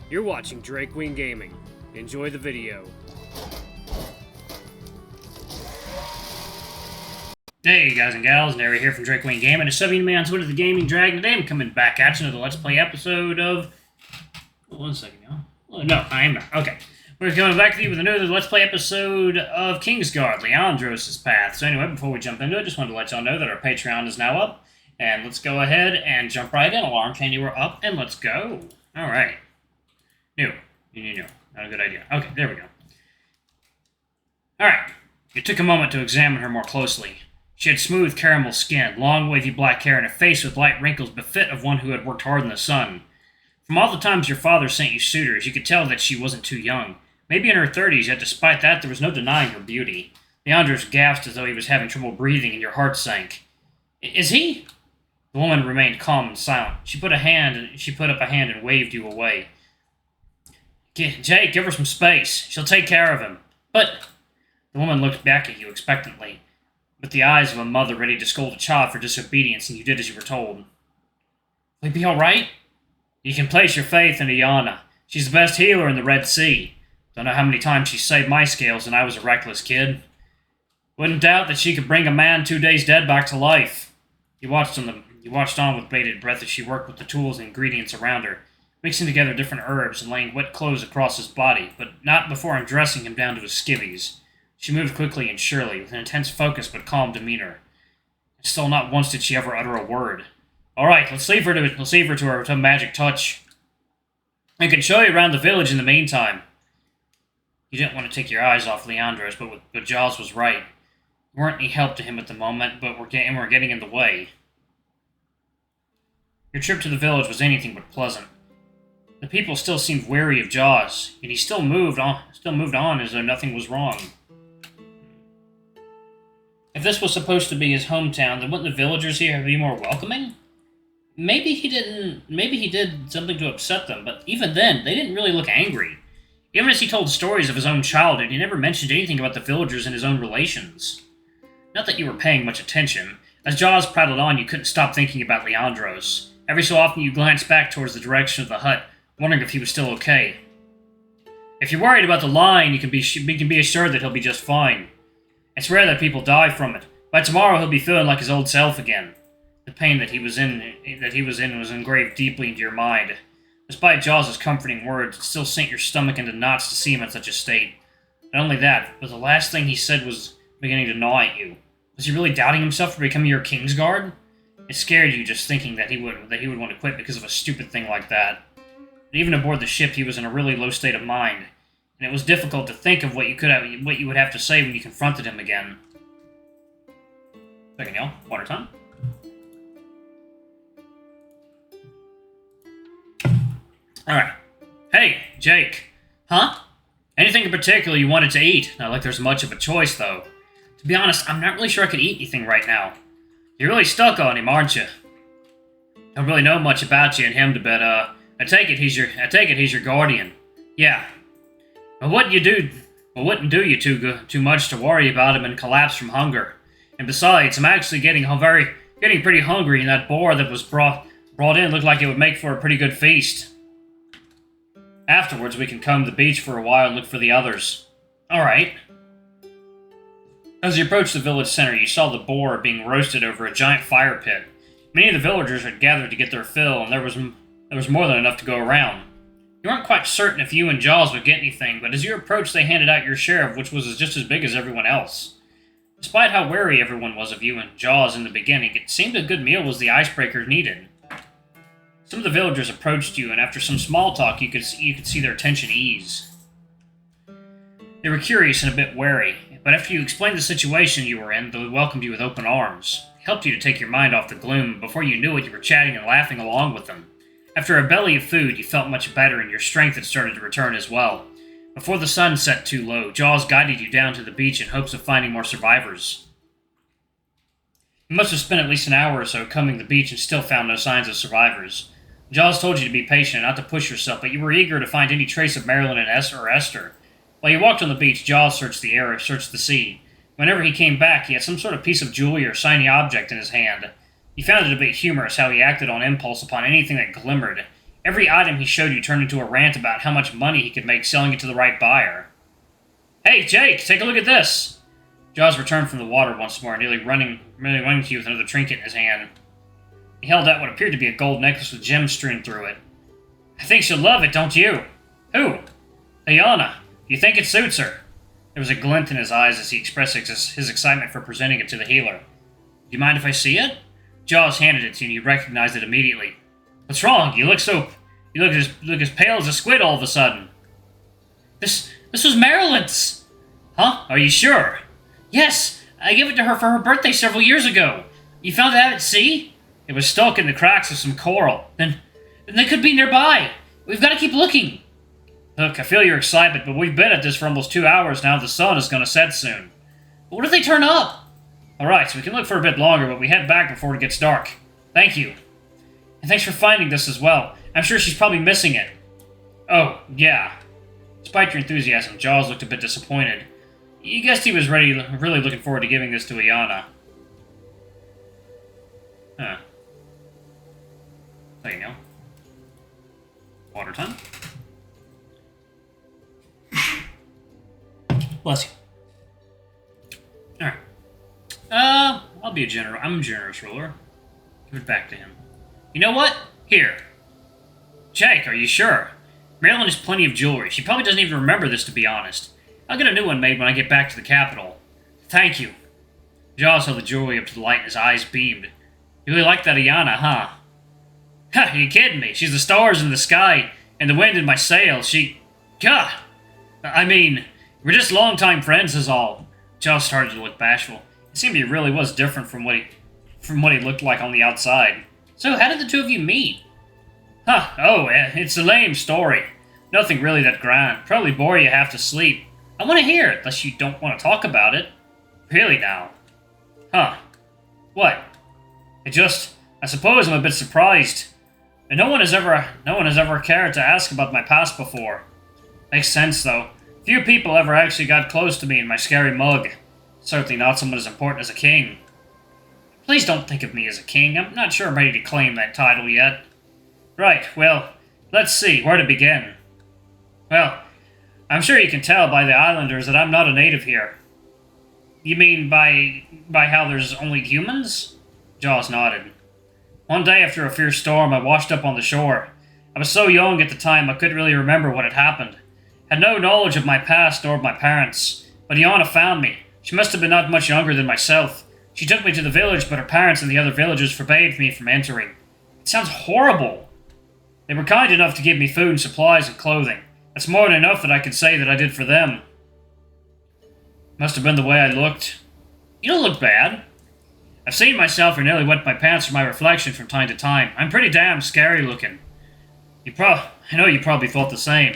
You're watching Drake Wing Gaming. Enjoy the video. Hey guys and gals, Nary here from Drake Wing Gaming. It's subbing to me on Twitter, the Gaming Dragon. Today I'm coming back at you with a Let's Play episode of... One second, y'all. Oh, no, I am not. Okay. We're coming back to you with another Let's Play episode of Kingsguard, Leandros' Path. So anyway, before we jump into it, just wanted to let y'all know that our Patreon is now up. And let's go ahead and jump right in. Alarm chain, you were up, and let's go. Alright. New. Not a good idea. Okay, there we go. Alright. It took a moment to examine her more closely. She had smooth caramel skin, long wavy black hair, and a face with light wrinkles befit of one who had worked hard in the sun. From all the times your father sent you suitors, you could tell that she wasn't too young. Maybe in her 30s, yet despite that, there was no denying her beauty. Leandros gasped as though he was having trouble breathing, and your heart sank. Is he? The woman remained calm and silent. She put up a hand and waved you away. Jake, give her some space. She'll take care of him. But... The woman looked back at you expectantly, with the eyes of a mother ready to scold a child for disobedience, and you did as you were told. Will he be all right? You can place your faith in Iana. She's the best healer in the Red Sea. Don't know how many times she saved my scales when I was a reckless kid. Wouldn't doubt that she could bring a man 2 days dead back to life. You watched on with bated breath as she worked with the tools and ingredients around her, mixing together different herbs and laying wet clothes across his body, but not before undressing him down to his skivvies. She moved quickly and surely, with an intense focus but calm demeanor. And still not once did she ever utter a word. All right, let's leave her to her magic touch. I can show you around the village in the meantime. You didn't want to take your eyes off Leandros, but Jaws was right. You weren't any help to him at the moment, but we're getting in the way. Your trip to the village was anything but pleasant. The people still seemed wary of Jaws, and he still moved on as though nothing was wrong. If this was supposed to be his hometown, then wouldn't the villagers here be more welcoming? Maybe he did something to upset them, but even then, they didn't really look angry. Even as he told stories of his own childhood, he never mentioned anything about the villagers and his own relations. Not that you were paying much attention. As Jaws prattled on, you couldn't stop thinking about Leandros. Every so often you glanced back towards the direction of the hut, wondering if he was still okay. If you're worried about the line, you can be assured that he'll be just fine. It's rare that people die from it. By tomorrow he'll be feeling like his old self again. The pain that he was in was engraved deeply into your mind. Despite Jaws' comforting words, it still sent your stomach into knots to see him in such a state. Not only that, but the last thing he said was beginning to gnaw at you. Was he really doubting himself for becoming your Kingsguard? It scared you just thinking that he would want to quit because of a stupid thing like that. But even aboard the ship, he was in a really low state of mind, and it was difficult to think of what you would have to say when you confronted him again. Second, y'all. Water time. Alright. Hey, Jake. Huh? Anything in particular you wanted to eat? Not like there's much of a choice, though. To be honest, I'm not really sure I could eat anything right now. You're really stuck on him, aren't you? Don't really know much about you and him, but I take it he's your guardian. Yeah. But wouldn't do you too much to worry about him and collapse from hunger. And besides, I'm actually getting pretty hungry, and that boar that was brought in looked like it would make for a pretty good feast. Afterwards, we can come to the beach for a while and look for the others. All right. As you approached the village center, you saw the boar being roasted over a giant fire pit. Many of the villagers had gathered to get their fill, and there was more than enough to go around. You weren't quite certain if you and Jaws would get anything, but as you approached, they handed out your share, which was just as big as everyone else. Despite how wary everyone was of you and Jaws in the beginning, it seemed a good meal was the icebreaker needed. Some of the villagers approached you, and after some small talk, you could see their tension ease. They were curious and a bit wary, but after you explained the situation you were in, they welcomed you with open arms. It helped you to take your mind off the gloom, and before you knew it, you were chatting and laughing along with them. After a belly of food, you felt much better, and your strength had started to return as well. Before the sun set too low, Jaws guided you down to the beach in hopes of finding more survivors. You must have spent at least an hour or so combing the beach and still found no signs of survivors. Jaws told you to be patient and not to push yourself, but you were eager to find any trace of Marilyn and Esther. While you walked on the beach, Jaws searched the sea. Whenever he came back, he had some sort of piece of jewelry or shiny object in his hand. You found it a bit humorous how he acted on impulse upon anything that glimmered. Every item he showed you turned into a rant about how much money he could make selling it to the right buyer. Hey, Jake, take a look at this! Jaws returned from the water once more, nearly running to you with another trinket in his hand. He held out what appeared to be a gold necklace with gems strewn through it. I think she'll love it, don't you? Who? Ayana. You think it suits her? There was a glint in his eyes as he expressed his excitement for presenting it to the healer. Do you mind if I see it? Jaws handed it to you and you recognized it immediately. What's wrong? You look as pale as a squid all of a sudden. This was Marilyn's! Huh? Are you sure? Yes! I gave it to her for her birthday several years ago. You found it out at sea? It was stuck in the cracks of some coral. Then they could be nearby. We've got to keep looking. Look, I feel your excitement, but we've been at this for almost 2 hours now. The sun is going to set soon. But what if they turn up? Alright, so we can look for a bit longer, but we head back before it gets dark. Thank you. And thanks for finding this as well. I'm sure she's probably missing it. Oh, yeah. Despite your enthusiasm, Jaws looked a bit disappointed. You guessed he was really looking forward to giving this to Ayana. Huh. There you go. Water time. Bless you. Alright. I'll be I'm a generous ruler. Give it back to him. You know what? Here. Jake, are you sure? Marilyn has plenty of jewelry. She probably doesn't even remember this, to be honest. I'll get a new one made when I get back to the capital. Thank you. Jaws held the jewelry up to the light and his eyes beamed. You really like that Ayana, huh? Ha, you kidding me? She's the stars in the sky and the wind in my sails. God! I mean, we're just longtime friends is all. Jaws started to look bashful. It seemed he really was different from what he looked like on the outside. So how did the two of you meet? Huh, it's a lame story. Nothing really that grand. Probably bore you half to sleep. I want to hear it, unless you don't want to talk about it. Really now? Huh. What? I suppose I'm a bit surprised. And no one has ever cared to ask about my past before. Makes sense, though. Few people ever actually got close to me in my scary mug. Certainly not someone as important as a king. Please don't think of me as a king. I'm not sure I'm ready to claim that title yet. Right, well, let's see, where to begin? Well, I'm sure you can tell by the islanders that I'm not a native here. You mean by how there's only humans? Jaws nodded. One day after a fierce storm, I washed up on the shore. I was so young at the time I couldn't really remember what had happened. Had no knowledge of my past or of my parents. But Iana found me. She must have been not much younger than myself. She took me to the village, but her parents and the other villagers forbade me from entering. It sounds horrible. They were kind enough to give me food and supplies and clothing. That's more than enough that I could say that I did for them. Must have been the way I looked. You don't look bad. I've seen myself or nearly wet my pants for my reflection from time to time. I'm pretty damn scary looking. I know you probably thought the same.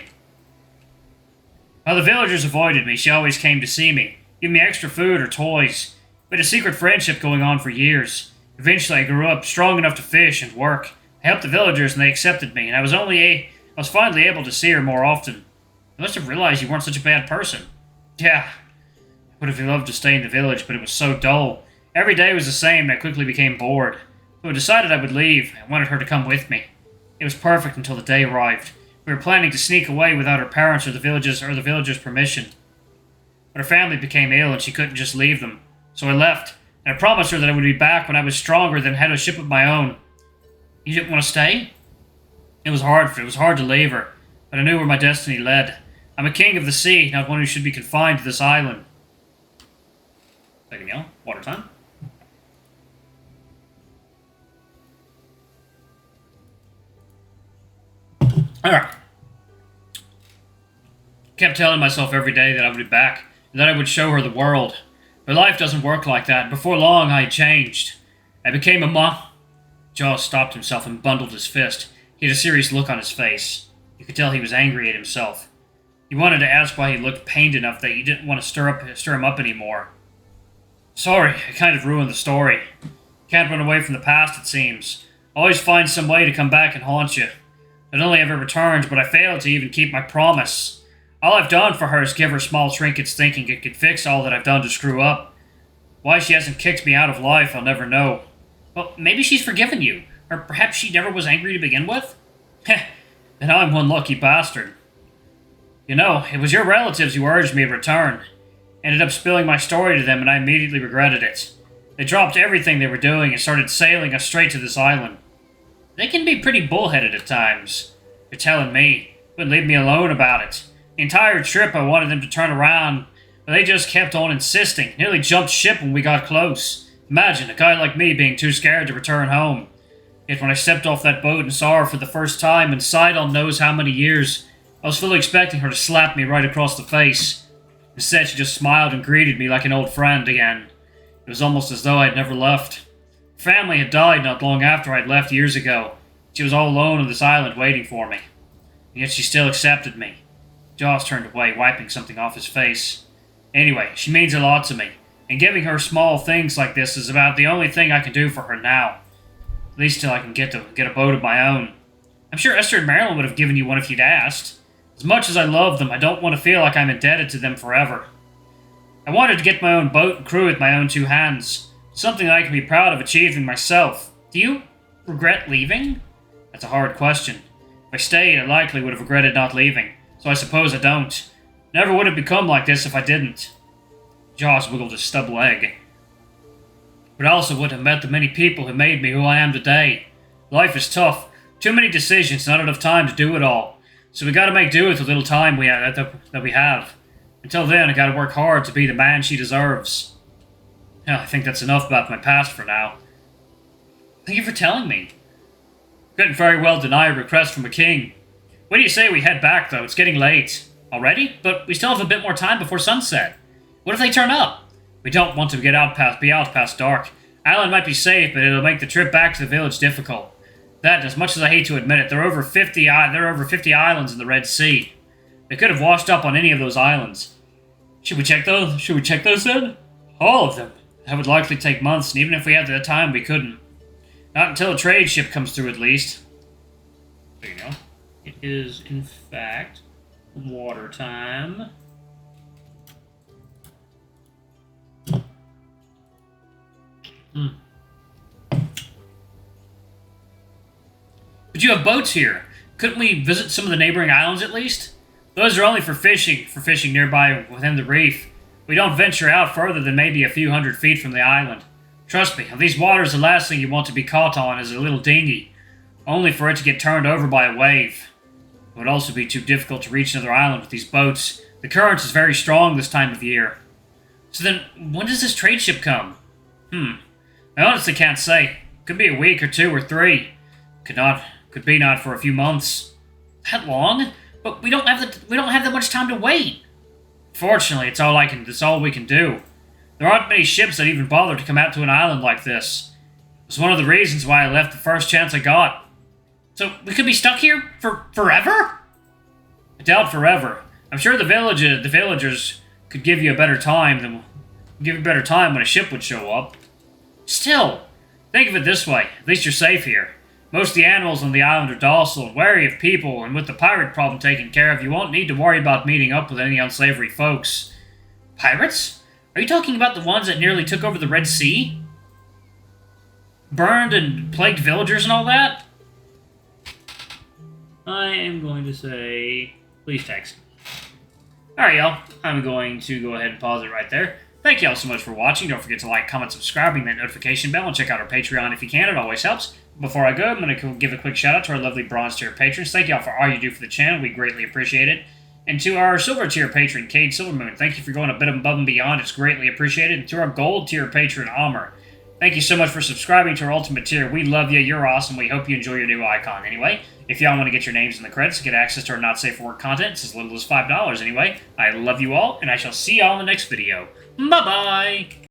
While the villagers avoided me, she always came to see me, give me extra food or toys. We had a secret friendship going on for years. Eventually I grew up strong enough to fish and work. I helped the villagers and they accepted me, and I was finally able to see her more often. I must have realized you weren't such a bad person. Yeah. I would have loved to stay in the village, but it was so dull. Every day was the same, and I quickly became bored. So I decided I would leave. I wanted her to come with me. It was perfect until the day arrived. We were planning to sneak away without her parents or the villagers' permission. But her family became ill, and she couldn't just leave them. So I left, and I promised her that I would be back when I was stronger than had a ship of my own. You didn't want to stay? It was hard to leave her, but I knew where my destiny led. I'm a king of the sea, not one who should be confined to this island. Second yell, water time. Alright. Kept telling myself every day that I would be back, and that I would show her the world. But life doesn't work like that. Before long, I changed. I became a monk. Jaws stopped himself and bundled his fist. He had a serious look on his face. You could tell he was angry at himself. He wanted to ask why he looked pained enough that you didn't want to stir him up anymore. Sorry, I kind of ruined the story. Can't run away from the past, it seems. Always find some way to come back and haunt you. Not only have I returned, but I failed to even keep my promise. All I've done for her is give her small trinkets thinking it could fix all that I've done to screw up. Why she hasn't kicked me out of life, I'll never know. Well, maybe she's forgiven you. Or perhaps she never was angry to begin with? Heh, And I'm one lucky bastard. You know, it was your relatives who urged me to return. Ended up spilling my story to them, and I immediately regretted it. They dropped everything they were doing and started sailing us straight to this island. They can be pretty bullheaded at times. You're telling me. Wouldn't leave me alone about it. The entire trip I wanted them to turn around, but they just kept on insisting. Nearly jumped ship when we got close. Imagine a guy like me being too scared to return home. Yet when I stepped off that boat and saw her for the first time in Sidon knows how many years, I was fully expecting her to slap me right across the face. Instead, she just smiled and greeted me like an old friend again. It was almost as though I had never left. Her family had died not long after I had left years ago. She was all alone on this island waiting for me. And yet she still accepted me. Jaws turned away, wiping something off his face. Anyway, she means a lot to me, and giving her small things like this is about the only thing I can do for her now. At least till I can get a boat of my own. I'm sure Esther and Marilyn would have given you one if you'd asked. As much as I love them, I don't want to feel like I'm indebted to them forever. I wanted to get my own boat and crew with my own two hands. Something that I can be proud of achieving myself. Do you regret leaving? That's a hard question. If I stayed, I likely would have regretted not leaving. So I suppose I don't. Never would have become like this if I didn't. Jaws wiggled his stub leg. But I also wouldn't have met the many people who made me who I am today. Life is tough. Too many decisions, not enough time to do it all. So we gotta make do with the little time that we have. Until then, I gotta work hard to be the man she deserves. Hell, I think that's enough about my past for now. Thank you for telling me. Couldn't very well deny a request from a king. What do you say we head back, though? It's getting late. Already? But we still have a bit more time before sunset. What if they turn up? We don't want to be out past dark. Island might be safe, but it'll make the trip back to the village difficult. That, as much as I hate to admit it, there are over 50 islands in the Red Sea. They could have washed up on any of those islands. Should we check those? Should we check those then? All of them. That would likely take months, and even if we had the time, we couldn't. Not until a trade ship comes through, at least. There you go. It is, in fact, water time. But you have boats here. Couldn't we visit some of the neighboring islands at least? Those are only for fishing nearby within the reef. We don't venture out further than maybe a few hundred feet from the island. Trust me, of these waters, the last thing you want to be caught on is a little dinghy, only for it to get turned over by a wave. It would also be too difficult to reach another island with these boats. The current is very strong this time of year. So then, when does this trade ship come? I honestly can't say. Could be a week or 2 or 3. Could be not for a few months. That long? But we don't have that much time to wait. Fortunately, it's all we can do. There aren't many ships that even bother to come out to an island like this. It was one of the reasons why I left the first chance I got. So we could be stuck here forever? I doubt forever. I'm sure the villagers could give you a better time when a ship would show up. Still, think of it this way. At least you're safe here. Most of the animals on the island are docile and wary of people, and with the pirate problem taken care of, you won't need to worry about meeting up with any unsavory folks. Pirates? Are you talking about the ones that nearly took over the Red Sea? Burned and plagued villagers and all that? I am going to say, please text. Alright, y'all. I'm going to go ahead and pause it right there. Thank y'all so much for watching. Don't forget to like, comment, subscribe, ring that notification bell, and check out our Patreon if you can. It always helps. Before I go, I'm going to give a quick shout out to our lovely bronze tier patrons. Thank y'all for all you do for the channel. We greatly appreciate it. And to our silver tier patron, Cade Silvermoon, thank you for going a bit above and beyond. It's greatly appreciated. And to our gold tier patron, Amr, thank you so much for subscribing to our ultimate tier. We love you. You're awesome. We hope you enjoy your new icon. Anyway, if y'all want to get your names in the credits and get access to our not safe for work content, it's as little as $5 anyway. I love you all, and I shall see y'all in the next video. Bye-bye!